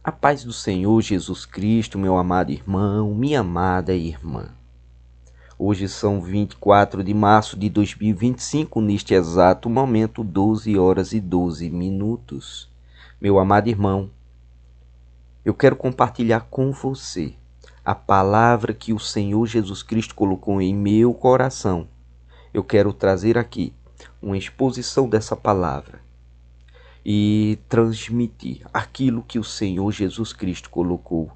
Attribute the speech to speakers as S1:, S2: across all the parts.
S1: A paz do Senhor Jesus Cristo, meu amado irmão, minha amada irmã. Hoje são 24 de março de 2025, neste exato momento, 12 horas e 12 minutos. Meu amado irmão, eu quero compartilhar com você a palavra que o Senhor Jesus Cristo colocou em meu coração. Eu quero trazer aqui uma exposição dessa palavra e transmitir aquilo que o Senhor Jesus Cristo colocou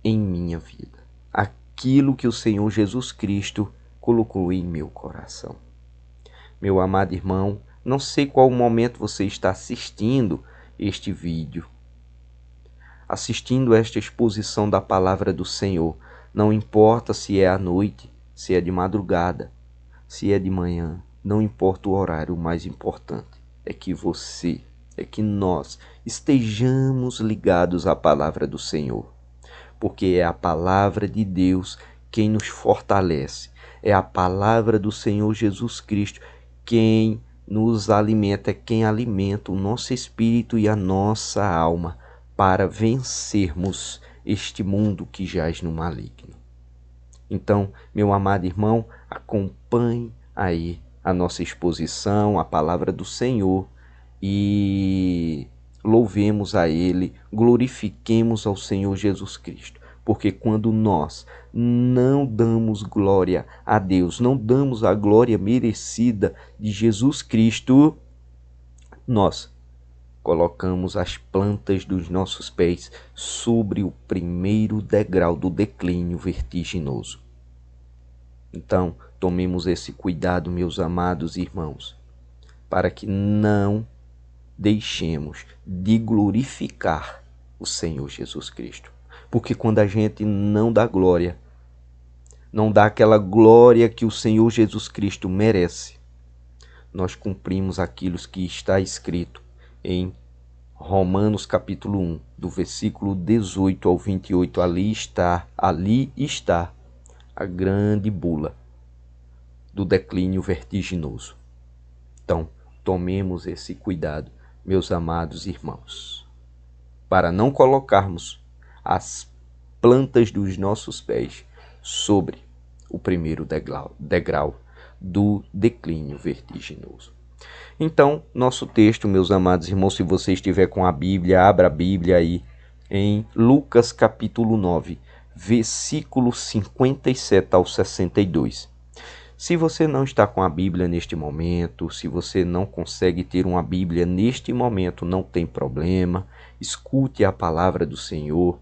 S1: em minha vida, aquilo que o Senhor Jesus Cristo colocou em meu coração. Meu amado irmão, não sei qual momento você está assistindo este vídeo, assistindo esta exposição da palavra do Senhor. Não importa se é à noite, se é de madrugada, se é de manhã, não importa o horário, o mais importante é que nós estejamos ligados à palavra do Senhor, porque é a palavra de Deus quem nos fortalece, é a palavra do Senhor Jesus Cristo quem nos alimenta, é quem alimenta o nosso espírito e a nossa alma para vencermos este mundo que jaz no maligno. Então, meu amado irmão, acompanhe aí a nossa exposição, a palavra do Senhor, e louvemos a Ele, glorifiquemos ao Senhor Jesus Cristo. Porque quando nós não damos glória a Deus, não damos a glória merecida de Jesus Cristo, nós colocamos as plantas dos nossos pés sobre o primeiro degrau do declínio vertiginoso. Então, tomemos esse cuidado, meus amados irmãos, para que não deixemos de glorificar o Senhor Jesus Cristo. Porque quando a gente não dá glória, não dá aquela glória que o Senhor Jesus Cristo merece, nós cumprimos aquilo que está escrito em Romanos capítulo 1, do versículo 18 ao 28. Ali está a grande bula do declínio vertiginoso. Então, tomemos esse cuidado, meus amados irmãos, para não colocarmos as plantas dos nossos pés sobre o primeiro degrau do declínio vertiginoso. Então, nosso texto, meus amados irmãos, se você estiver com a Bíblia, abra a Bíblia aí em Lucas capítulo 9, versículo 57 ao 62. Se você não está com a Bíblia neste momento, se você não consegue ter uma Bíblia neste momento, não tem problema. Escute a palavra do Senhor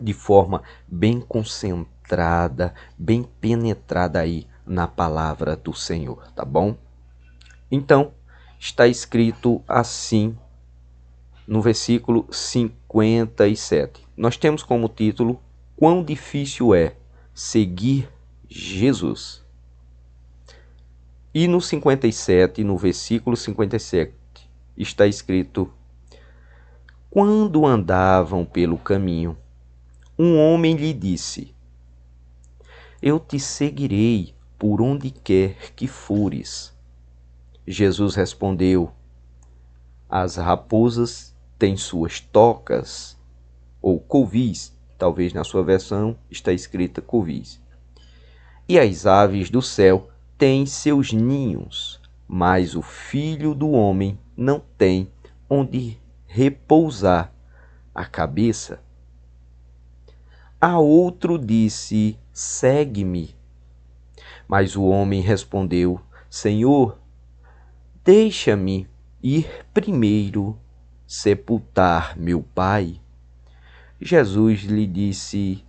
S1: de forma bem concentrada, bem penetrada aí na palavra do Senhor, tá bom? Então, está escrito assim no versículo 57. Nós temos como título: Quão difícil é seguir Jesus. E no 57, no versículo 57, está escrito: Quando andavam pelo caminho, um homem lhe disse: Eu te seguirei por onde quer que fores. Jesus respondeu: As raposas têm suas tocas, ou covis, talvez na sua versão está escrita covis, e as aves do céu têm seus ninhos, mas o Filho do Homem não tem onde repousar a cabeça. A outro disse: Segue-me. Mas o homem respondeu: Senhor, deixa-me ir primeiro sepultar meu pai. Jesus lhe disse: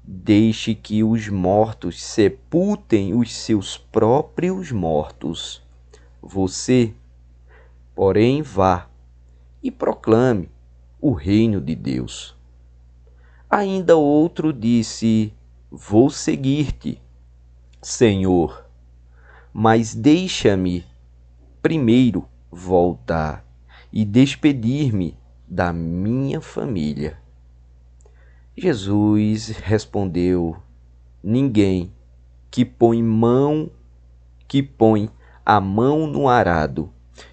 S1: Deixe que os mortos sepultem os seus próprios mortos. Você, porém, vá e proclame o reino de Deus. Ainda outro disse: Vou seguir-te, Senhor, mas deixa-me primeiro voltar e despedir-me da minha família. Jesus respondeu: Ninguém que põe a mão no arado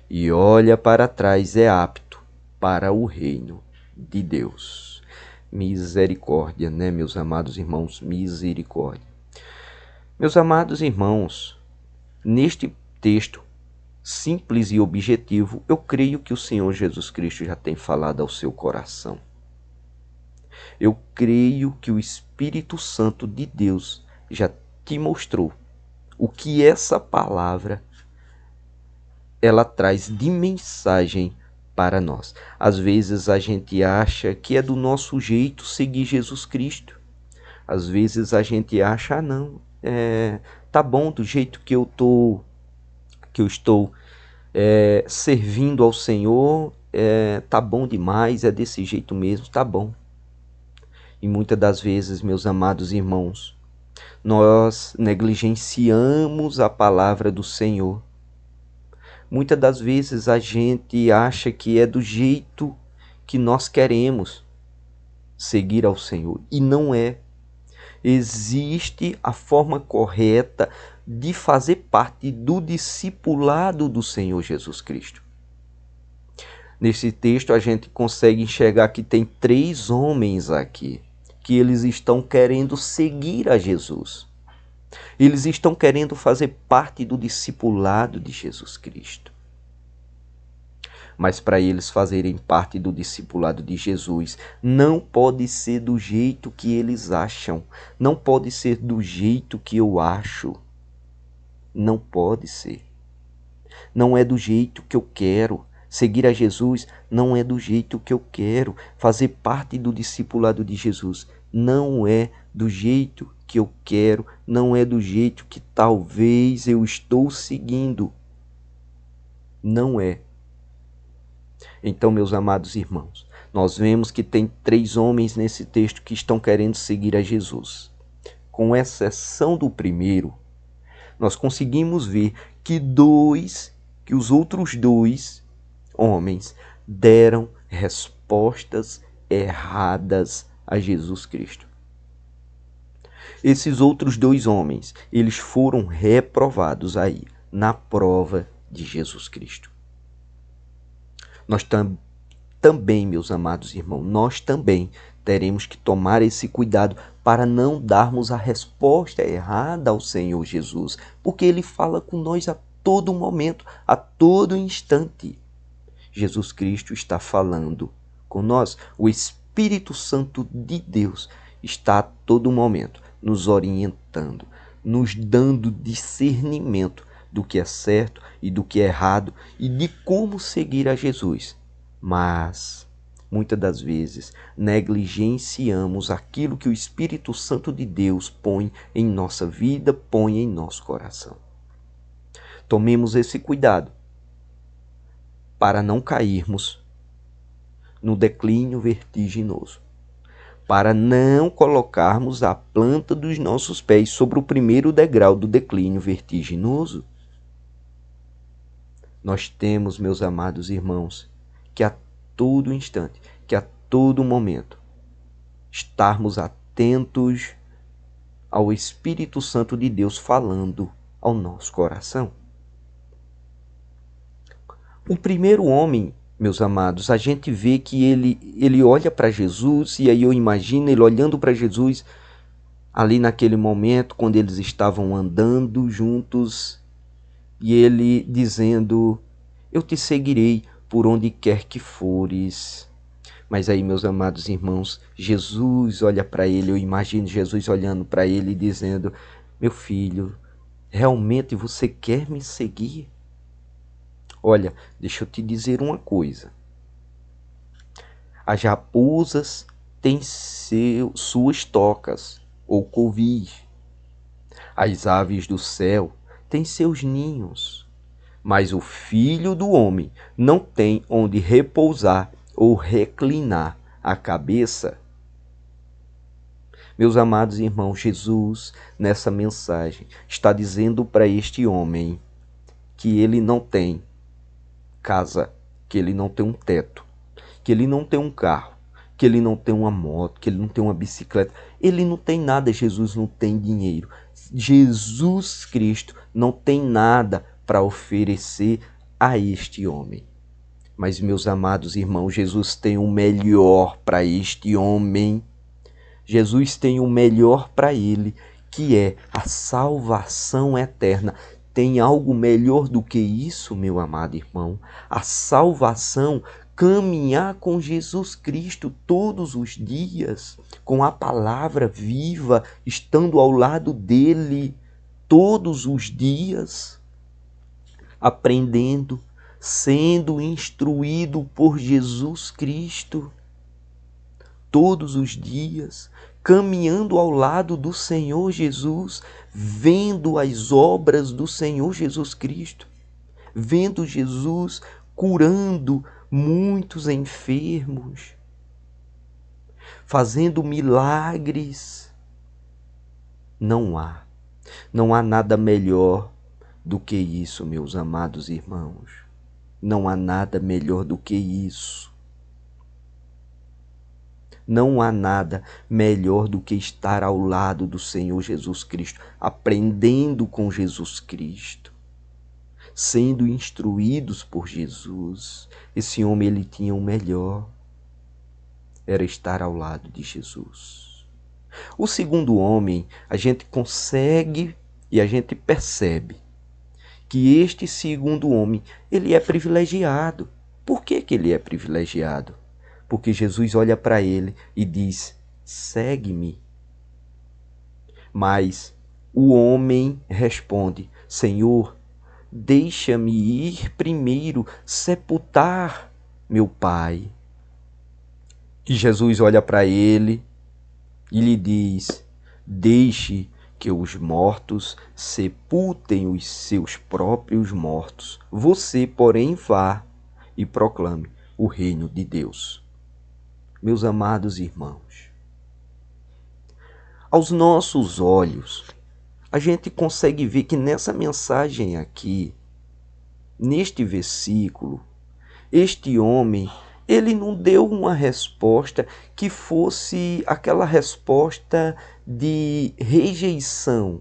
S1: e olha para trás é apto para o reino de Deus. Misericórdia, né, meus amados irmãos? Misericórdia. Meus amados irmãos, neste texto simples e objetivo, eu creio que o Senhor Jesus Cristo já tem falado ao seu coração. Eu creio que o Espírito Santo de Deus já te mostrou o que essa palavra ela traz de mensagem para nós. Às vezes a gente acha que é do nosso jeito seguir Jesus Cristo. Às vezes a gente acha, não, tá bom do jeito que eu estou servindo ao Senhor, tá bom demais, é desse jeito mesmo, tá bom. E muitas das vezes, meus amados irmãos, nós negligenciamos a palavra do Senhor. Muitas das vezes a gente acha que é do jeito que nós queremos seguir ao Senhor, e não é. Existe a forma correta de fazer parte do discipulado do Senhor Jesus Cristo. Nesse texto a gente consegue enxergar que tem 3 homens aqui, que eles estão querendo seguir a Jesus. Eles estão querendo fazer parte do discipulado de Jesus Cristo. Mas para eles fazerem parte do discipulado de Jesus, não pode ser do jeito que eles acham. Não pode ser do jeito que eu acho. Não pode ser. Não é do jeito que eu quero. Seguir a Jesus não é do jeito que eu quero. Fazer parte do discipulado de Jesus não é do jeito que eu quero. Não é do jeito que talvez eu estou seguindo. Não é. Então, meus amados irmãos, nós vemos que tem 3 homens nesse texto que estão querendo seguir a Jesus. Com exceção do primeiro, nós conseguimos ver que os outros 2 homens deram respostas erradas a Jesus Cristo. Esses outros 2 homens, eles foram reprovados aí na prova de Jesus Cristo. Nós também, meus amados irmãos, nós também teremos que tomar esse cuidado para não darmos a resposta errada ao Senhor Jesus, porque Ele fala com nós a todo momento, a todo instante. Jesus Cristo está falando com nós. O Espírito Santo de Deus está a todo momento nos orientando, nos dando discernimento do que é certo e do que é errado e de como seguir a Jesus. Mas, muitas das vezes, negligenciamos aquilo que o Espírito Santo de Deus põe em nossa vida, põe em nosso coração. Tomemos esse cuidado para não cairmos no declínio vertiginoso, para não colocarmos a planta dos nossos pés sobre o primeiro degrau do declínio vertiginoso. Nós temos, meus amados irmãos, que a todo instante, que a todo momento, estarmos atentos ao Espírito Santo de Deus falando ao nosso coração. O primeiro homem, meus amados, a gente vê que ele olha para Jesus, e aí eu imagino ele olhando para Jesus ali naquele momento, quando eles estavam andando juntos, e ele dizendo: eu te seguirei por onde quer que fores. Mas aí, meus amados irmãos, Jesus olha para ele, eu imagino Jesus olhando para ele e dizendo: meu filho, realmente você quer me seguir? Olha, deixa eu te dizer uma coisa. As raposas têm suas tocas ou covis. As aves do céu têm seus ninhos. Mas o Filho do Homem não tem onde repousar ou reclinar a cabeça. Meus amados irmãos, Jesus, nessa mensagem, está dizendo para este homem que ele não tem casa, que ele não tem um teto, que ele não tem um carro, que ele não tem uma moto, que ele não tem uma bicicleta. Ele não tem nada. Jesus não tem dinheiro. Jesus Cristo não tem nada para oferecer a este homem. Mas, meus amados irmãos, Jesus tem o melhor para este homem. Jesus tem o melhor para ele, que é a salvação eterna. Tem algo melhor do que isso, meu amado irmão? A salvação, caminhar com Jesus Cristo todos os dias, com a palavra viva, estando ao lado dele todos os dias, aprendendo, sendo instruído por Jesus Cristo todos os dias, caminhando ao lado do Senhor Jesus, vendo as obras do Senhor Jesus Cristo, vendo Jesus curando muitos enfermos, fazendo milagres. Não há nada melhor do que isso, meus amados irmãos. Não há nada melhor do que isso. Não há nada melhor do que estar ao lado do Senhor Jesus Cristo, aprendendo com Jesus Cristo, sendo instruídos por Jesus. Esse homem, ele tinha o melhor, era estar ao lado de Jesus. O segundo homem, a gente consegue e a gente percebe que este segundo homem, ele é privilegiado. Por que ele é privilegiado? Porque Jesus olha para ele e diz: segue-me. Mas o homem responde: Senhor, deixa-me ir primeiro sepultar meu pai. E Jesus olha para ele e lhe diz: deixe que os mortos sepultem os seus próprios mortos. Você, porém, vá e proclame o reino de Deus. Meus amados irmãos, aos nossos olhos, a gente consegue ver que nessa mensagem aqui, neste versículo, este homem, ele não deu uma resposta que fosse aquela resposta de rejeição,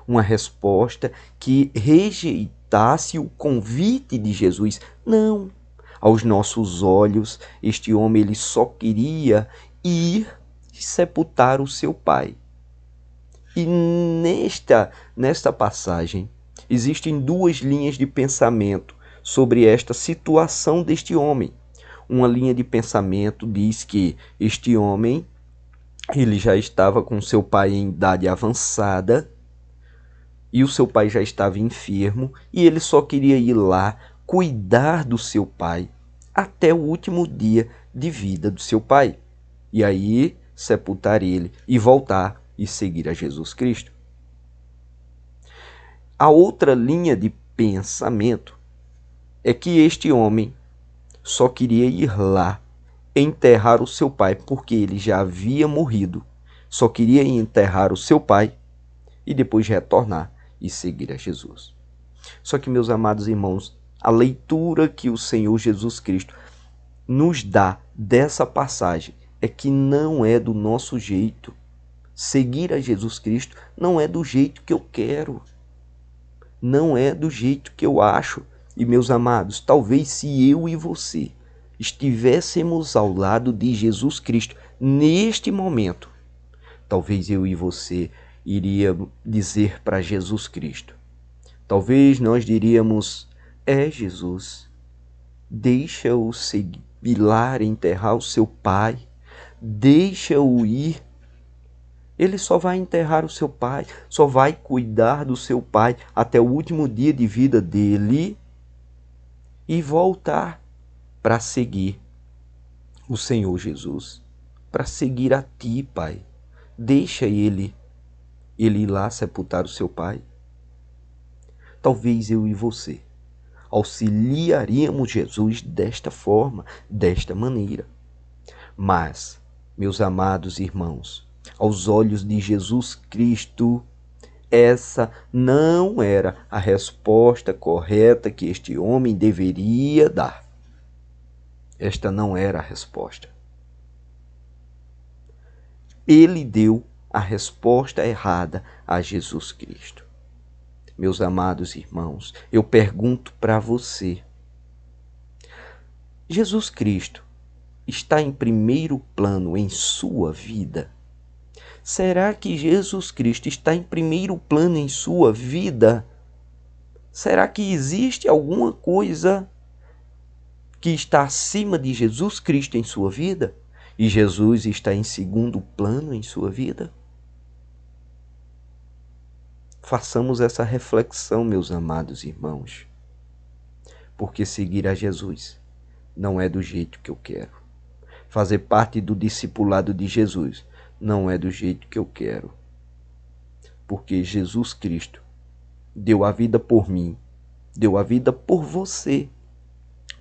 S1: uma resposta que rejeitasse o convite de Jesus. Não. Aos nossos olhos, este homem, ele só queria ir sepultar o seu pai. E nesta passagem, existem duas linhas de pensamento sobre esta situação deste homem. Uma linha de pensamento diz que este homem, ele já estava com seu pai em idade avançada, e o seu pai já estava enfermo, e ele só queria ir lá cuidar do seu pai até o último dia de vida do seu pai. E aí sepultar ele e voltar e seguir a Jesus Cristo. A outra linha de pensamento é que este homem só queria ir lá enterrar o seu pai porque ele já havia morrido. Só queria enterrar o seu pai e depois retornar e seguir a Jesus. Só que, meus amados irmãos, a leitura que o Senhor Jesus Cristo nos dá dessa passagem é que não é do nosso jeito. Seguir a Jesus Cristo não é do jeito que eu quero. Não é do jeito que eu acho. E, meus amados, talvez se eu e você estivéssemos ao lado de Jesus Cristo neste momento, talvez eu e você iria dizer para Jesus Cristo. Talvez nós diríamos: Jesus, deixa-o seguir lá enterrar o seu pai, deixa-o ir. Ele só vai enterrar o seu pai, só vai cuidar do seu pai até o último dia de vida dele e voltar para seguir o Senhor Jesus, para seguir a ti, Pai. Deixa ele ir lá sepultar o seu pai. Talvez eu e você auxiliaríamos Jesus desta forma, desta maneira. Mas, meus amados irmãos, aos olhos de Jesus Cristo, essa não era a resposta correta que este homem deveria dar. Esta não era a resposta. Ele deu a resposta errada a Jesus Cristo. Meus amados irmãos, eu pergunto para você: Jesus Cristo está em primeiro plano em sua vida? Será que Jesus Cristo está em primeiro plano em sua vida? Será que existe alguma coisa que está acima de Jesus Cristo em sua vida? E Jesus está em segundo plano em sua vida? Façamos essa reflexão, meus amados irmãos. Porque seguir a Jesus não é do jeito que eu quero. Fazer parte do discipulado de Jesus não é do jeito que eu quero. Porque Jesus Cristo deu a vida por mim, deu a vida por você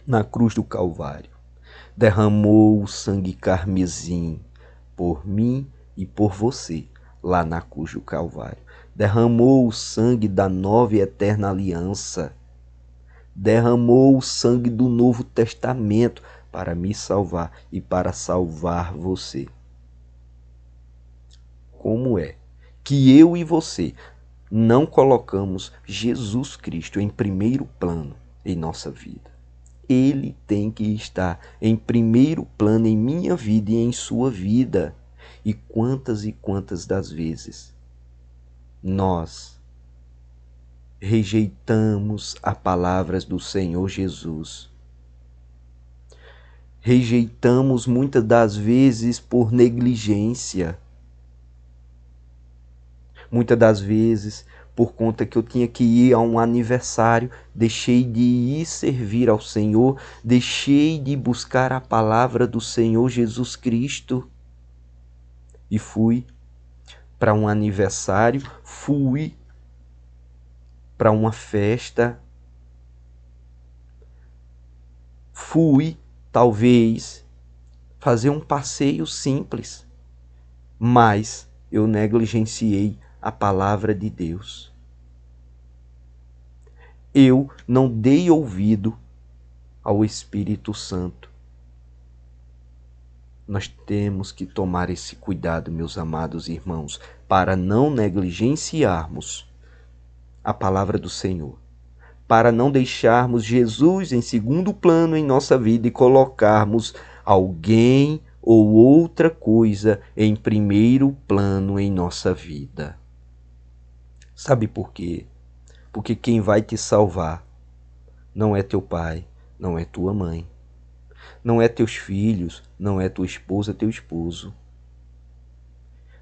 S1: na cruz do Calvário. Derramou o sangue carmesim por mim e por você lá na cruz do Calvário. Derramou o sangue da nova e eterna aliança. Derramou o sangue do Novo Testamento para me salvar e para salvar você. Como é que eu e você não colocamos Jesus Cristo em primeiro plano em nossa vida? Ele tem que estar em primeiro plano em minha vida e em sua vida. E quantas das vezes nós rejeitamos as palavras do Senhor Jesus. Rejeitamos muitas das vezes por negligência. Muitas das vezes, por conta que eu tinha que ir a um aniversário, deixei de ir servir ao Senhor, deixei de buscar a palavra do Senhor Jesus Cristo e fui para um aniversário, fui para uma festa, fui, talvez, fazer um passeio simples, mas eu negligenciei a palavra de Deus. Eu não dei ouvido ao Espírito Santo. Nós temos que tomar esse cuidado, meus amados irmãos, para não negligenciarmos a palavra do Senhor, para não deixarmos Jesus em segundo plano em nossa vida e colocarmos alguém ou outra coisa em primeiro plano em nossa vida. Sabe por quê? Porque quem vai te salvar não é teu pai, não é tua mãe, não é teus filhos, não é tua esposa, teu esposo.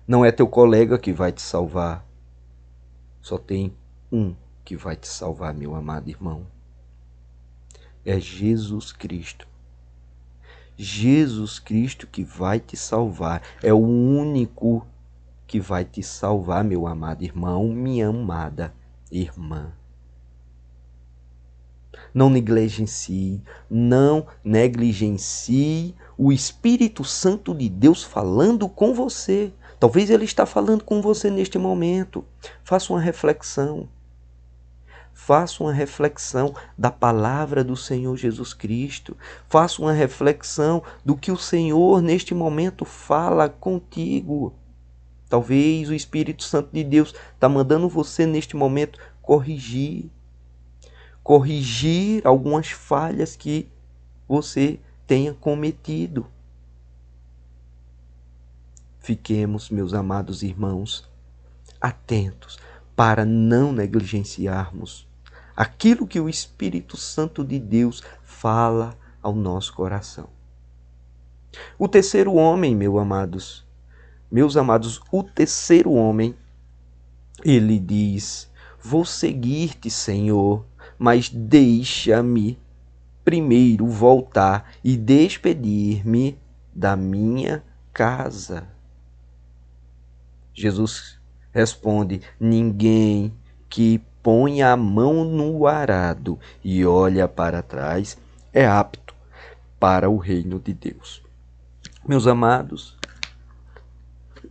S1: Não é teu colega que vai te salvar. Só tem um que vai te salvar, meu amado irmão. É Jesus Cristo. Jesus Cristo que vai te salvar. É o único que vai te salvar, meu amado irmão, minha amada irmã. Não negligencie o Espírito Santo de Deus falando com você. Talvez Ele está falando com você neste momento. Faça uma reflexão. Faça uma reflexão da palavra do Senhor Jesus Cristo. Faça uma reflexão do que o Senhor neste momento fala contigo. Talvez o Espírito Santo de Deus está mandando você neste momento corrigir algumas falhas que você tenha cometido. Fiquemos, meus amados irmãos, atentos para não negligenciarmos aquilo que o Espírito Santo de Deus fala ao nosso coração. O terceiro homem, meus amados, o terceiro homem, ele diz: vou seguir-te, Senhor, mas deixa-me primeiro voltar e despedir-me da minha casa. Jesus responde: ninguém que põe a mão no arado e olha para trás é apto para o reino de Deus. Meus amados,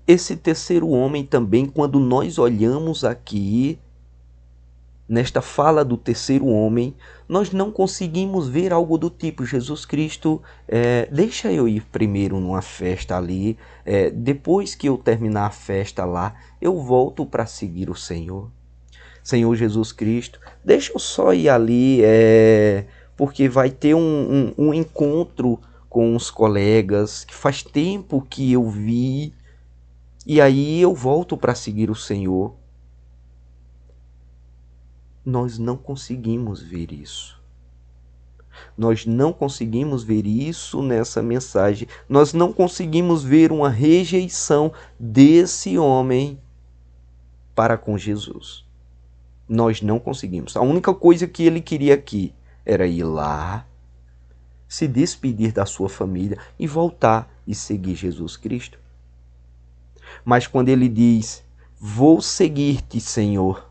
S1: esse terceiro homem também, quando nós olhamos aqui, nesta fala do terceiro homem, nós não conseguimos ver algo do tipo: Jesus Cristo, deixa eu ir primeiro numa festa ali, depois que eu terminar a festa lá, eu volto para seguir o Senhor. Senhor Jesus Cristo, deixa eu só ir ali porque vai ter um encontro com os colegas que faz tempo que eu vi, e aí eu volto para seguir o Senhor. Nós não conseguimos ver isso. Nós não conseguimos ver isso nessa mensagem. Nós não conseguimos ver uma rejeição desse homem para com Jesus. Nós não conseguimos. A única coisa que ele queria aqui era ir lá, se despedir da sua família e voltar e seguir Jesus Cristo. Mas quando ele diz, vou seguir-te, Senhor,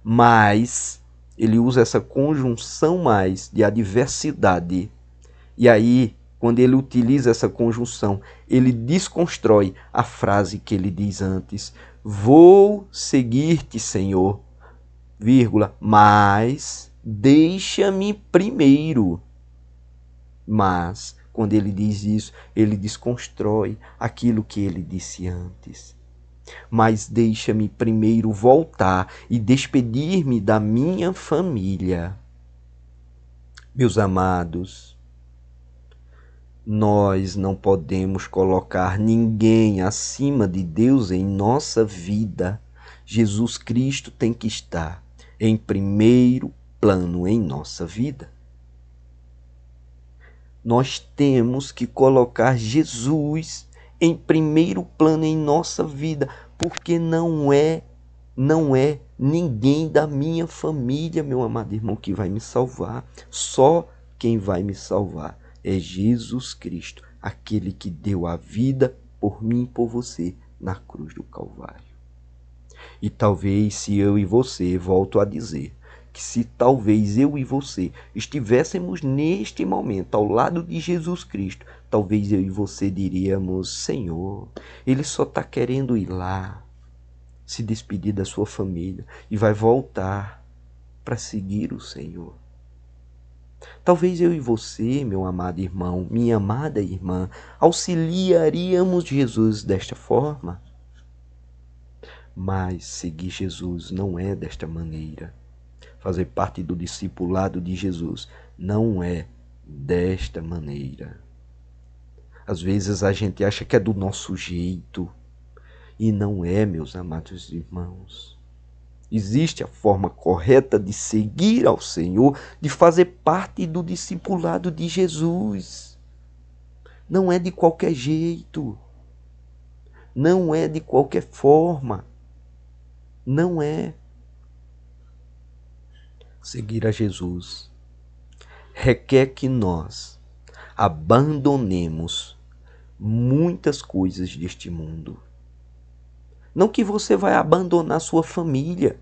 S1: mas ele usa essa conjunção mais de adversidade. E aí, quando ele utiliza essa conjunção, ele desconstrói a frase que ele diz antes. Vou seguir-te, Senhor, vírgula, mas deixa-me primeiro. Mas, quando ele diz isso, ele desconstrói aquilo que ele disse antes. Mas deixa-me primeiro voltar e despedir-me da minha família. Meus amados, nós não podemos colocar ninguém acima de Deus em nossa vida. Jesus Cristo tem que estar em primeiro plano em nossa vida. Nós temos que colocar Jesus em primeiro plano em nossa vida, porque não é ninguém da minha família, meu amado irmão, que vai me salvar. Só quem vai me salvar é Jesus Cristo, aquele que deu a vida por mim e por você na cruz do Calvário. E talvez se eu e você, volto a dizer, que se talvez eu e você estivéssemos neste momento ao lado de Jesus Cristo, talvez eu e você diríamos, Senhor, ele só está querendo ir lá, se despedir da sua família e vai voltar para seguir o Senhor. Talvez eu e você, meu amado irmão, minha amada irmã, auxiliaríamos Jesus desta forma. Mas seguir Jesus não é desta maneira. Fazer parte do discipulado de Jesus não é desta maneira. Às vezes a gente acha que é do nosso jeito. E não é, meus amados irmãos. Existe a forma correta de seguir ao Senhor, de fazer parte do discipulado de Jesus. Não é de qualquer jeito. Não é de qualquer forma. Não é. Seguir a Jesus requer que nós abandonemos muitas coisas deste mundo. Não que você vai abandonar sua família,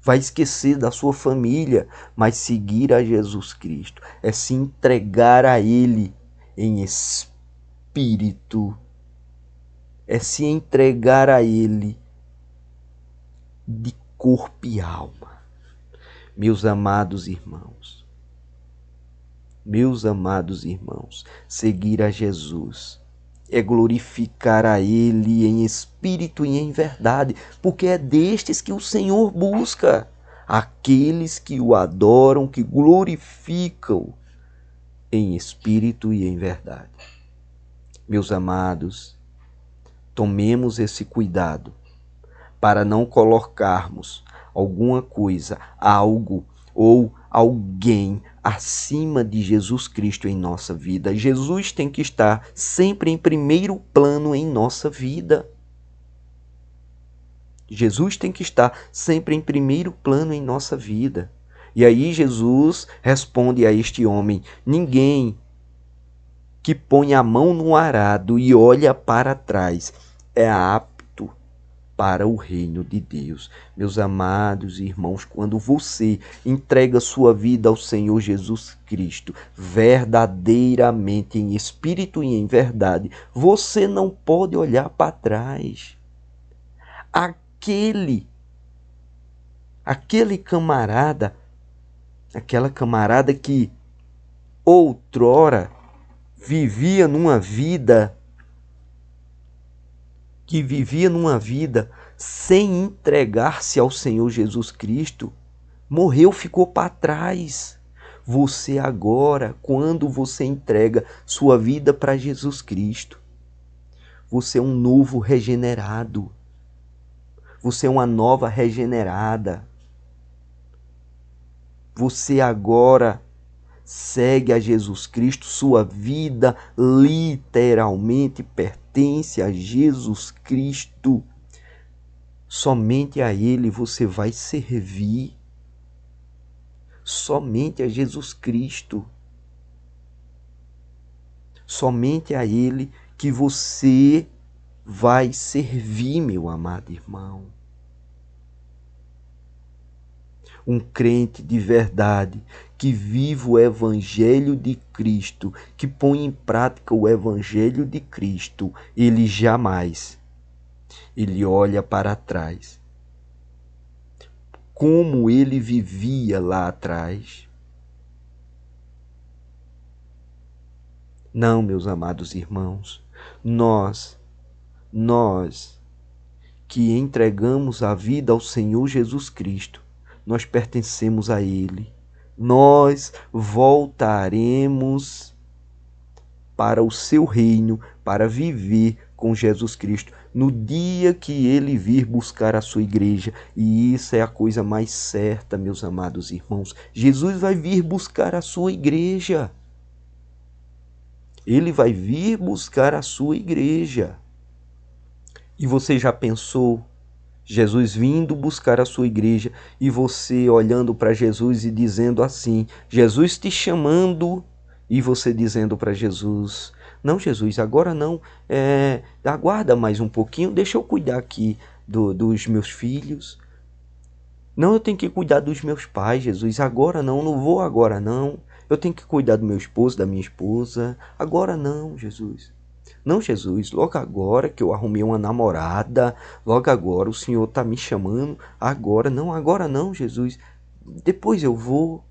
S1: vai esquecer da sua família, mas seguir a Jesus Cristo é se entregar a Ele em espírito, é se entregar a Ele de corpo e alma. Meus amados irmãos, seguir a Jesus é glorificar a Ele em espírito e em verdade, porque é destes que o Senhor busca, aqueles que o adoram, que glorificam em espírito e em verdade. Meus amados, tomemos esse cuidado para não colocarmos alguma coisa, algo ou alguém acima de Jesus Cristo em nossa vida. Jesus tem que estar sempre em primeiro plano em nossa vida. Jesus tem que estar sempre em primeiro plano em nossa vida. E aí Jesus responde a este homem: ninguém que põe a mão no arado e olha para trás é apto para o reino de Deus. Meus amados irmãos, quando você entrega sua vida ao Senhor Jesus Cristo, verdadeiramente em espírito e em verdade, você não pode olhar para trás. Aquele camarada, aquela camarada que outrora vivia numa vida sem entregar-se ao Senhor Jesus Cristo, Morreu, ficou para trás. Você agora, quando você entrega sua vida para Jesus Cristo, você é um novo regenerado. Você é uma nova regenerada. Você agora segue a Jesus Cristo. Sua vida literalmente pertence a Jesus Cristo. Somente a Ele você vai servir. Somente a Jesus Cristo. Somente a Ele que você vai servir, meu amado irmão. Um crente de verdade, que vive o Evangelho de Cristo, que põe em prática o Evangelho de Cristo, ele jamais, ele olha para trás. Como ele vivia lá atrás. Não, meus amados irmãos, nós que entregamos a vida ao Senhor Jesus Cristo, nós pertencemos a Ele. Nós voltaremos para o seu reino, para viver com Jesus Cristo, no dia que Ele vir buscar a sua igreja. E isso é a coisa mais certa, meus amados irmãos. Jesus vai vir buscar a sua igreja. Ele vai vir buscar a sua igreja. E você já pensou Jesus vindo buscar a sua igreja e você olhando para Jesus e dizendo assim, Jesus te chamando, e você dizendo para Jesus, não Jesus, agora não, aguarda mais um pouquinho, deixa eu cuidar aqui dos meus filhos. Não, eu tenho que cuidar dos meus pais, Jesus, agora não vou agora não. Eu tenho que cuidar do meu esposo, da minha esposa, agora não, Jesus. Não, Jesus, logo agora que eu arrumei uma namorada, logo agora o Senhor está me chamando, agora não, Jesus, depois eu vou.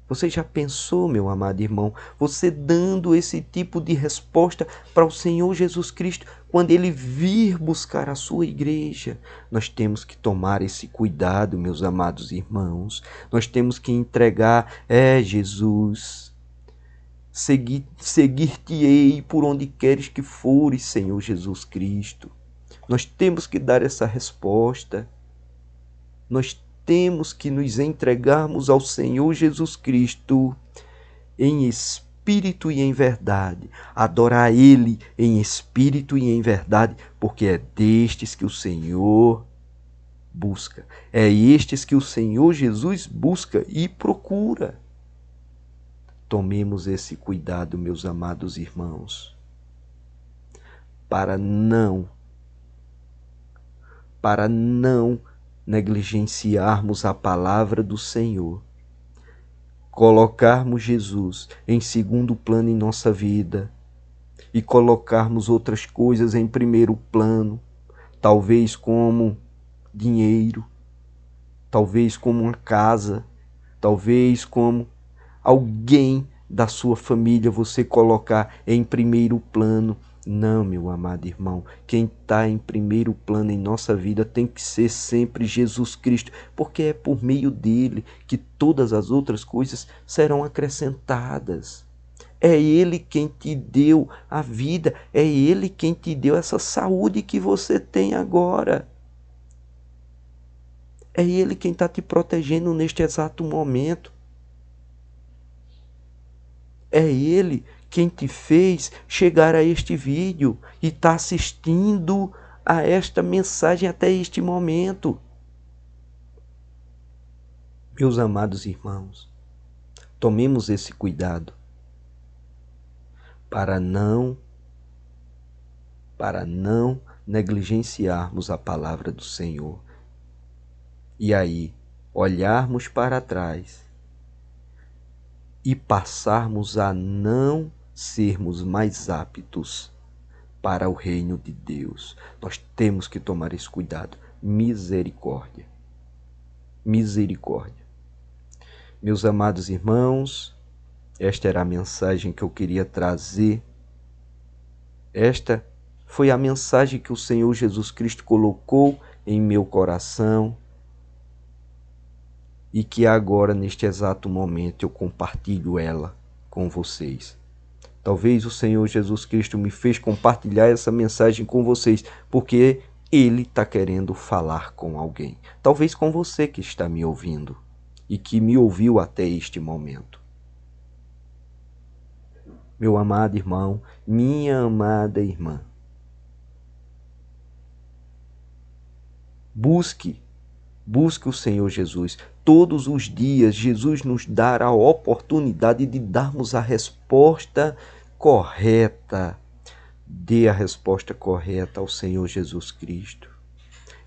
S1: Você já pensou, meu amado irmão, você dando esse tipo de resposta para o Senhor Jesus Cristo, quando Ele vir buscar a sua igreja? Nós temos que tomar esse cuidado, meus amados irmãos. Nós temos que entregar, Jesus, seguir-te-ei por onde queres que fores, Senhor Jesus Cristo. Nós temos que dar essa resposta. Nós temos que nos entregarmos ao Senhor Jesus Cristo em espírito e em verdade. Adorar Ele em espírito e em verdade, porque é destes que o Senhor busca. É estes que o Senhor Jesus busca e procura. Tomemos esse cuidado, meus amados irmãos, para não negligenciarmos a palavra do Senhor, colocarmos Jesus em segundo plano em nossa vida e colocarmos outras coisas em primeiro plano, talvez como dinheiro, talvez como uma casa, talvez como alguém da sua família você colocar em primeiro plano. Não, meu amado irmão, quem está em primeiro plano em nossa vida tem que ser sempre Jesus Cristo, porque é por meio dele que todas as outras coisas serão acrescentadas. É Ele quem te deu a vida, é Ele quem te deu essa saúde que você tem agora. É Ele quem está te protegendo neste exato momento. É Ele quem te fez chegar a este vídeo e está assistindo a esta mensagem até este momento. Meus amados irmãos, tomemos esse cuidado para não negligenciarmos a palavra do Senhor. E aí, olharmos para trás e passarmos a não sermos mais aptos para o reino de Deus. Nós temos que tomar esse cuidado. Misericórdia. Misericórdia. Meus amados irmãos, esta era a mensagem que eu queria trazer. Esta foi a mensagem que o Senhor Jesus Cristo colocou em meu coração. e que agora, neste exato momento, eu compartilho ela com vocês. Talvez o Senhor Jesus Cristo me fez compartilhar essa mensagem com vocês, porque Ele está querendo falar com alguém. Talvez com você que está me ouvindo e que me ouviu até este momento. Meu amado irmão, minha amada irmã, busque o Senhor Jesus. Todos os dias, Jesus nos dá a oportunidade de darmos a resposta correta. Dê a resposta correta ao Senhor Jesus Cristo.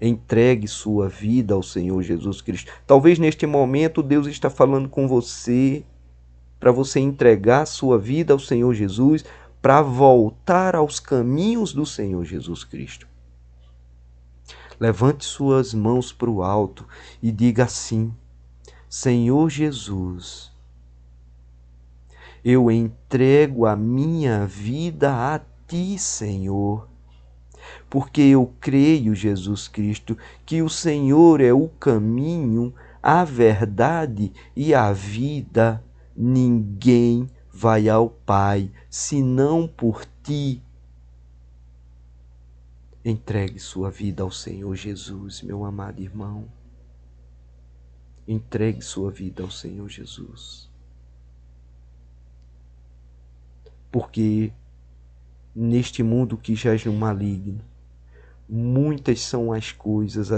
S1: Entregue sua vida ao Senhor Jesus Cristo. Talvez neste momento Deus está falando com você para você entregar sua vida ao Senhor Jesus, para voltar aos caminhos do Senhor Jesus Cristo. Levante suas mãos para o alto e diga assim: Senhor Jesus, eu entrego a minha vida a Ti, Senhor, porque eu creio, Jesus Cristo, que o Senhor é o caminho, a verdade e a vida. Ninguém vai ao Pai senão por Ti. Entregue sua vida ao Senhor Jesus, meu amado irmão. Entregue sua vida ao Senhor Jesus. Porque neste mundo que jaz no maligno, muitas são as coisas,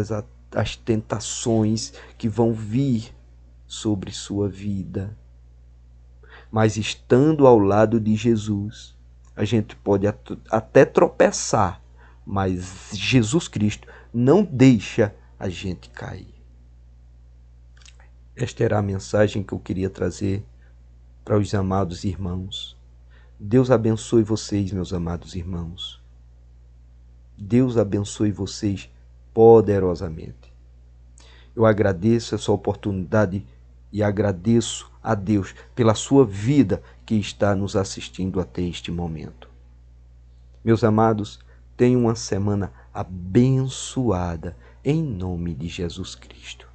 S1: as tentações que vão vir sobre sua vida. Mas estando ao lado de Jesus, a gente pode até tropeçar, mas Jesus Cristo não deixa a gente cair. Esta era a mensagem que eu queria trazer para os amados irmãos. Deus abençoe vocês, meus amados irmãos. Deus abençoe vocês poderosamente. Eu agradeço essa oportunidade e agradeço a Deus pela sua vida que está nos assistindo até este momento. Meus amados, tenham uma semana abençoada em nome de Jesus Cristo.